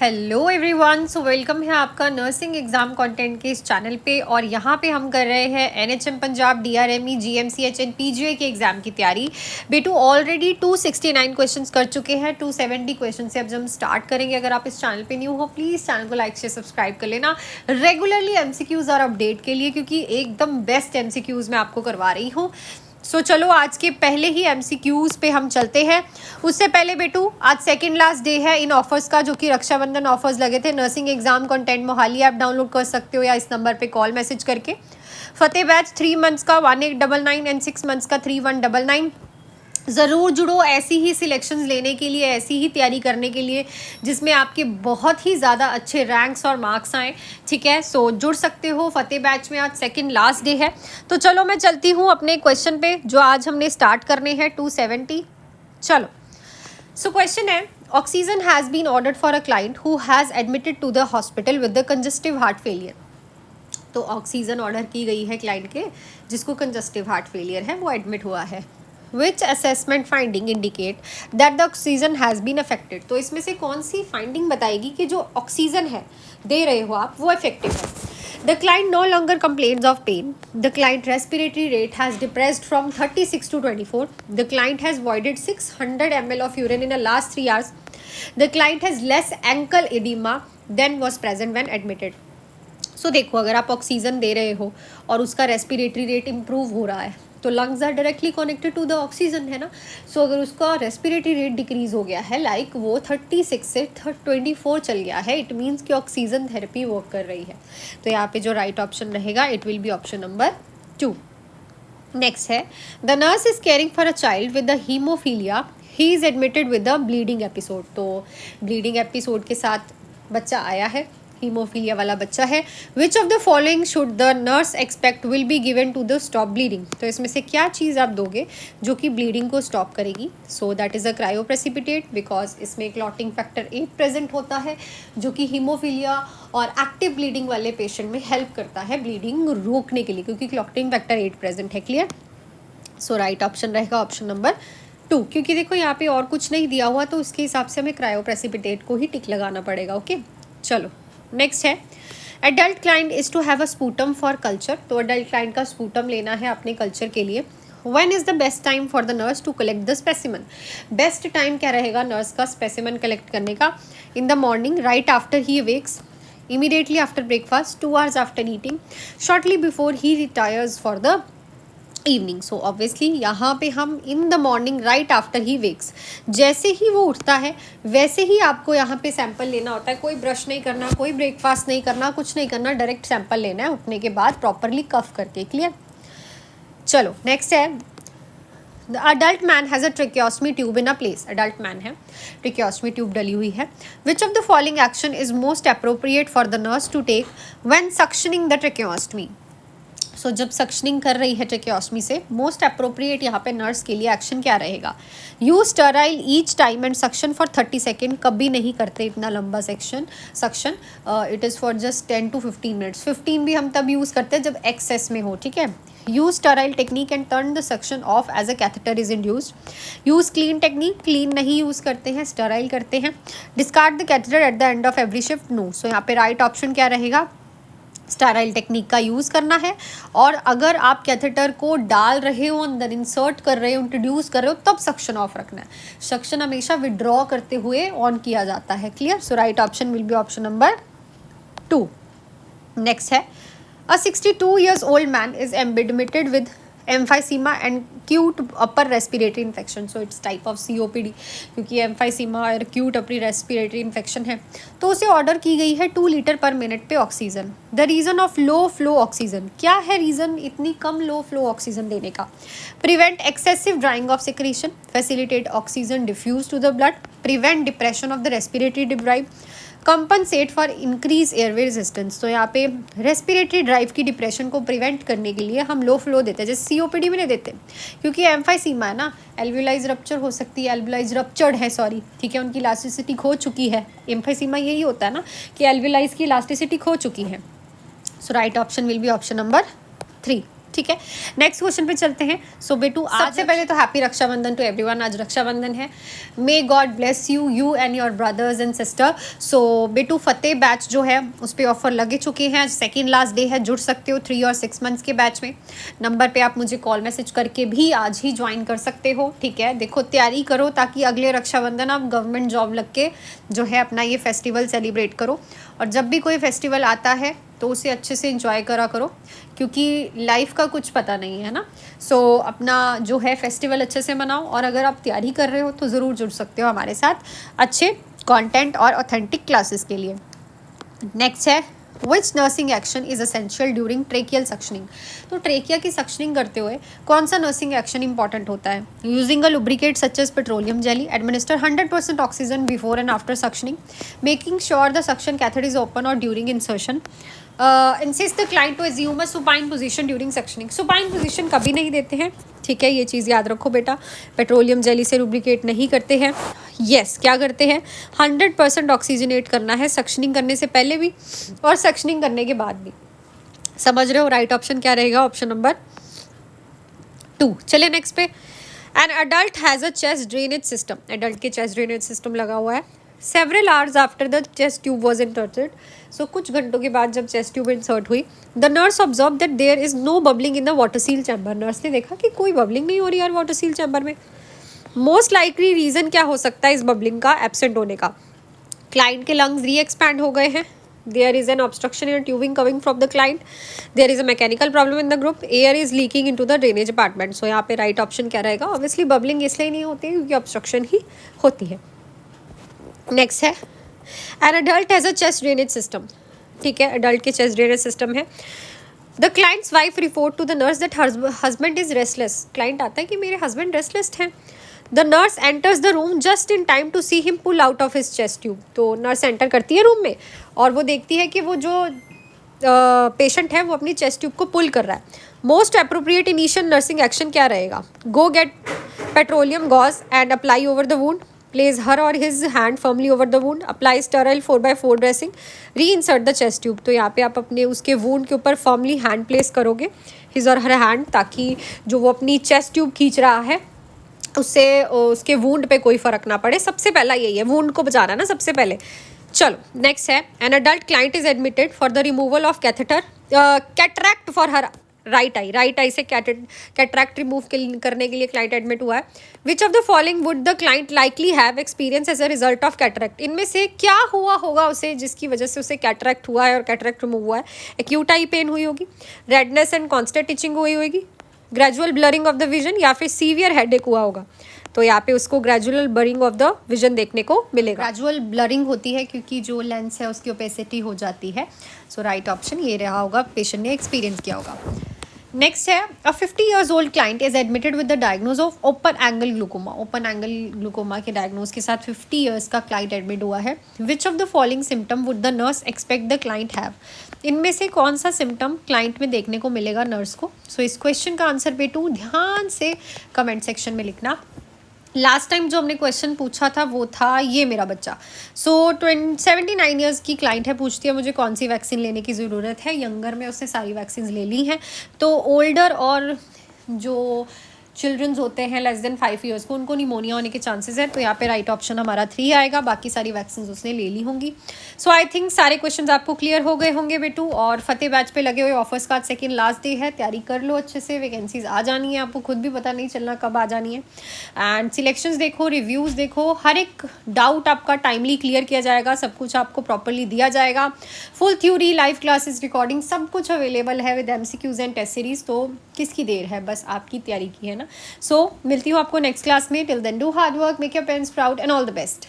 Hello everyone, so welcome है आपका nursing exam content के इस चैनल पे। और यहाँ पे हम कर रहे हैं NHM Punjab, DRME, GMCH and PGI के एग्जाम की तैयारी। बेटू ऑलरेडी 269 क्वेश्चंस कर चुके हैं। 270 क्वेश्चन से अब जब हम स्टार्ट करेंगे, अगर आप इस चैनल पे न्यू हो प्लीज़ चैनल को लाइक से सब्सक्राइब कर लेना रेगुलरली एमसीक्यूज और अपडेट के लिए, क्योंकि एकदम बेस्ट एमसीक्यूज मैं आपको करवा रही हूँ। सो चलो आज के पहले ही एमसीक्यूज पे हम चलते हैं। उससे पहले बेटू, आज सेकंड लास्ट डे है इन ऑफर्स का, जो कि रक्षाबंधन ऑफर्स लगे थे। Nursing exam content Mohali app download कर सकते हो या इस नंबर पे कॉल मैसेज करके। फतेह बैच 3 मंथ्स का 1899 एंड 6 मंथ्स का 3199। ज़रूर जुड़ो ऐसी ही सिलेक्शंस लेने के लिए, ऐसी ही तैयारी करने के लिए जिसमें आपके बहुत ही ज़्यादा अच्छे रैंक्स और मार्क्स आएँ। ठीक है, सो जुड़ सकते हो फतेह बैच में। आज सेकंड लास्ट डे है। तो चलो मैं चलती हूँ अपने क्वेश्चन पे, जो आज हमने स्टार्ट करने हैं 270। चलो, सो क्वेश्चन है, oxygen has been ordered for a client who has admitted to the hospital with the congestive heart failure. तो ऑक्सीजन ऑर्डर की गई है क्लाइंट के जिसको कंजस्टिव हार्ट फेलियर है, वो एडमिट हुआ है। Which assessment finding indicate that the oxygen has been affected? तो इसमें से कौन सी फाइंडिंग बताएगी कि जो ऑक्सीजन है दे रहे हो आप, वो इफेक्टिव है। The client no longer complains of pain. The client respiratory rate has depressed from 36 to 24. The client has voided 600 ml of urine in the last 3 hours. The client has less ankle edema than was present when admitted. सो देखो, अगर आप oxygen दे रहे हो और उसका respiratory rate improve हो रहा है तो lungs are directly connected to the oxygen, है ना। सो अगर उसका रेस्पिरेटरी रेट डिक्रीज हो गया है, लाइक वो 36 से 24 चल गया है, इट मीन्स कि ऑक्सीजन थेरेपी वर्क कर रही है। तो यहाँ पे जो राइट ऑप्शन रहेगा it will be option number 2। Next है, the nurse is caring for a child with the hemophilia, he is admitted with the bleeding episode. तो ब्लीडिंग एपिसोड के साथ बच्चा आया है, हीमोफीलिया वाला बच्चा है। Which of the following should the nurse expect will be given to the stop bleeding. तो इसमें से क्या चीज़ आप दोगे जो कि ब्लीडिंग को स्टॉप करेगी। So that is a cryoprecipitate, because इसमें क्लॉटिंग फैक्टर 8 प्रेजेंट होता है, जो कि हीमोफीलिया और एक्टिव ब्लीडिंग वाले पेशेंट में हेल्प करता है ब्लीडिंग रोकने के लिए, क्योंकि क्लॉटिंग फैक्टर 8 प्रेजेंट है। क्लियर। सो राइट ऑप्शन रहेगा ऑप्शन नंबर 2, क्योंकि देखो यहाँ पे और कुछ नहीं दिया हुआ, तो उसके हिसाब से हमें क्रायोप्रेसिपिटेट को ही टिक लगाना पड़ेगा। ओके, चलो नेक्स्ट है, adult client is to have a sputum for culture. तो एडल्ट क्लाइंट का स्पूटम लेना है अपने कल्चर के लिए। When is the best time for the nurse to collect the specimen. Best time क्या रहेगा नर्स का स्पेसिमन कलेक्ट करने का? In the morning, right after he awakes, immediately after breakfast, 2 hours after eating, shortly before he retires for the evening. So obviously यहाँ पे हम इन the morning right after he wakes, जैसे ही वो उठता है वैसे ही आपको यहाँ पे सैंपल लेना होता है। कोई ब्रश नहीं करना, कोई ब्रेकफास्ट नहीं करना, कुछ नहीं करना, डायरेक्ट सैंपल लेना है उठने के बाद प्रॉपरली कफ करके। क्लियर। चलो नेक्स्ट है, the adult man has a tracheostomy tube in a place. Adult man है, ट्रेकियोस्टमी ट्यूब डली हुई है। Which of the following action is most appropriate for the nurse to take when suctioning the tracheostomy. So जब suctioning कर रही है tracheostomy से, most appropriate यहाँ पे नर्स के लिए एक्शन क्या रहेगा? Use Sterlite each time and suction for 30 second. कभी नहीं करते इतना लंबा suction. It is for just 10 to 15 minutes. 15 भी हम तब यूज़ करते हैं जब एक्सेस में हो। ठीक है। Use sterile technique and turn the suction off as a catheter is induced. Use clean technique, clean नहीं यूज़ करते हैं, स्टराइल करते हैं। Discard the catheter at the end of every shift. No. So यहाँ पे राइट ऑप्शन क्या रहेगा? Sterile technique का यूज़ करना है। और अगर आप कैथेटर को डाल रहे हो, अंदर इंसर्ट कर रहे हो, इंट्रोड्यूस कर रहे हो, तब सक्शन ऑफ रखना है। सक्शन हमेशा विड्रॉ करते हुए ऑन किया जाता है। Clear. So right option will be option number 2। Next है, अ 62 years old man is admitted with emphysema and acute upper respiratory infection. So it's type of COPD, क्योंकि emphysema और acute upper respiratory infection है। तो उसे order की गई है 2 litre पर मिनट पे oxygen. The reason of low flow oxygen, क्या है रीज़न इतनी कम लो फ्लो ऑक्सीजन देने का? Prevent excessive drying of secretion, facilitate oxygen diffuse to the blood, prevent depression of the respiratory drive, compensate for increase airway resistance. तो यहाँ पे respiratory drive की depression को प्रिवेंट करने के लिए हम लो फ्लो देते हैं, जैसे सीओपीडी में नहीं देते, क्योंकि एम्फाइसीमा है ना, एल्विलाइज रप्चर हो सकती है, एल्विलाइज रप्चर्ड है, सॉरी, ठीक है, उनकी इलास्टिसिटी खो चुकी है। एम्फाइसीमा यही होता है ना कि एल्विलाइज की इलास्टिसिटी खो चुकी है। So right option will be option number 3। ठीक है, नेक्स्ट क्वेश्चन पे चलते हैं। सो बेटू आज से पहले तो हैप्पी रक्षाबंधन टू एवरीवन। आज रक्षाबंधन है। May God bless you, you and your brothers and sister. So बेटू फतेह बैच जो है उस पर ऑफर लगे चुके हैं। आज सेकेंड लास्ट डे है, जुड़ सकते हो 3 और 6 मंथ्स के बैच में। नंबर पे आप मुझे कॉल मैसेज करके भी आज ही ज्वाइन कर सकते हो। ठीक है, देखो तैयारी करो ताकि अगले रक्षाबंधन आप गवर्नमेंट जॉब लग के जो है अपना ये फेस्टिवल सेलिब्रेट करो। और जब भी कोई फेस्टिवल आता है तो उसे अच्छे से एंजॉय करा करो, क्योंकि लाइफ का कुछ पता नहीं है ना। सो अपना जो है फेस्टिवल अच्छे से मनाओ। और अगर आप तैयारी कर रहे हो तो ज़रूर जुड़ सकते हो हमारे साथ अच्छे कंटेंट और ऑथेंटिक क्लासेस के लिए। नेक्स्ट है which nursing action is essential during tracheal suctioning. तो ट्रेकिया की सक्शनिंग करते हुए कौन सा नर्सिंग एक्शन इंपॉर्टेंट होता है? Using a lubricate such as petroleum jelly, administer 100% oxygen before and after suctioning, making sure the suction catheter is open और during insertion, insist the client to assume a supine position during suctioning. Supine position कभी नहीं देते हैं, ठीक है, ये चीज़ याद रखो बेटा। पेट्रोलियम जेली से लुब्रिकेट नहीं करते हैं। यस, क्या करते हैं? 100% ऑक्सीजनेट करना है सक्शनिंग करने से पहले भी और सक्शनिंग करने के बाद भी। समझ रहे हो? राइट ऑप्शन क्या रहेगा? Option number 2। चले नेक्स्ट पे। An adult has a chest drainage system. Adult के चेस्ट ड्रेनेज सिस्टम लगा हुआ है। Several hours after the chest tube was inserted. So कुछ घंटों के बाद जब चेस्ट ट्यूब इंसर्ट हुई, the nurse observe that there is no bubbling in the water seal chamber. Nurse ने देखा कि कोई बबलिंग नहीं हो रही यार वाटर सील चैम्बर में। मोस्ट लाइकली रीज़न क्या हो सकता है इस बबलिंग का एब्सेंट होने का? क्लाइंट के लंग्स री एक्सपैंड हो गए हैं, there is an obstruction in tubing coming from the client, there is a mechanical problem in the group, air is leaking into the drainage apartment. So यहाँ पे राइट ऑप्शन क्या रहेगा? Obviously bubbling इसलिए नहीं होती है क्योंकि ऑब्स्ट्रक्शन ही होती है। नेक्स्ट है an adult has a chest drainage system. ठीक है, अडल्ट के चेस्ट ड्रेनेज सिस्टम है। The client's wife report to the nurse that husband is restless. Client आता है कि मेरे हस्बैंड रेस्टलेस हैं। The nurse enters the room just in time to see him pull out of his chest tube. तो nurse enter करती है room में और वो देखती है कि वो जो पेशेंट है वो अपनी चेस्ट ट्यूब को पुल कर रहा है। Most appropriate initial nursing action क्या रहेगा? Go get petroleum gauze and apply over the wound, place her or his hand firmly over the wound, apply sterile 4x4 dressing, reinsert the chest tube। तो यहाँ पे आप अपने उसके wound के ऊपर firmly hand place करोगे, his or her hand, ताकि जो वो अपनी chest tube खींच रहा है उससे उसके wound पे कोई फर्क ना पड़े। सबसे पहला यही है, wound को बचाना ना सबसे पहले। चलो नेक्स्ट है an adult client is admitted for the removal of catheter cataract for her right I. Right I से कैटरैक्ट रिमूव करने के लिए क्लाइंट एडमिट हुआ है। Which of the following would the client likely have experience as a result of cataract. इनमें से क्या हुआ होगा उसे जिसकी वजह से उसे कैटरैक्ट हुआ है और कैटरैक्ट रिमूव हुआ है? एक्यूट आई पेन हुई होगी, रेडनेस एंड कॉन्स्टेंट टिचिंग हुई होगी, gradual blurring of the vision, या फिर सीवियर हेडेक हुआ होगा। तो यहाँ पे उसको gradual blurring of the vision देखने को मिलेगा। ग्रेजुअल ब्लरिंग होती है क्योंकि जो लेंस है उसकी ओपेसिटी हो जाती है। सो राइट ऑप्शन ये रहा होगा, पेशेंट ने एक्सपीरियंस किया होगा। नेक्स्ट है अ 50 years old client is admitted with the diagnose of open angle glaucoma. Open angle glaucoma के डायग्नोज के साथ 50 years का क्लाइंट एडमिट हुआ है। Which of the following symptom would the nurse expect the client have. इनमें से कौन सा सिम्टम क्लाइंट में देखने को मिलेगा नर्स को? सो इस क्वेश्चन का आंसर बेटू ध्यान से कमेंट सेक्शन में लिखना। लास्ट टाइम जो हमने क्वेश्चन पूछा था वो था ये मेरा बच्चा। सो 79 ईयर्स की क्लाइंट है, पूछती है मुझे कौन सी वैक्सीन लेने की ज़रूरत है। यंगर में उसने सारी वैक्सीन ले ली हैं, तो ओल्डर और जो चिल्ड्रंस होते हैं लेस देन 5 years को, उनको निमोनिया होने के चांसेस है। तो यहाँ पे राइट ऑप्शन हमारा 3 आएगा, बाकी सारी वैक्सीन उसने ले ली होंगी। सो आई थिंक सारे क्वेश्चंस आपको क्लियर हो गए होंगे बेटू। और फतेह बैच पे लगे हुए ऑफर्स का सेकंड लास्ट डे है, तैयारी कर लो अच्छे से। वैकेंसीज आ जानी है, आपको खुद भी पता नहीं चलना कब आ जानी है। एंड सिलेक्शंस देखो, रिव्यूज़ देखो, हर एक डाउट आपका टाइमली क्लियर किया जाएगा, सब कुछ आपको प्रॉपरली दिया जाएगा। Full theory, live classes, recording सब कुछ अवेलेबल है with MCQs and test series. तो किसकी देर है, बस आपकी तैयारी की है ना। सो मिलती हूँ आपको नेक्स्ट क्लास में। Till then do hard work, make your parents proud and all the best.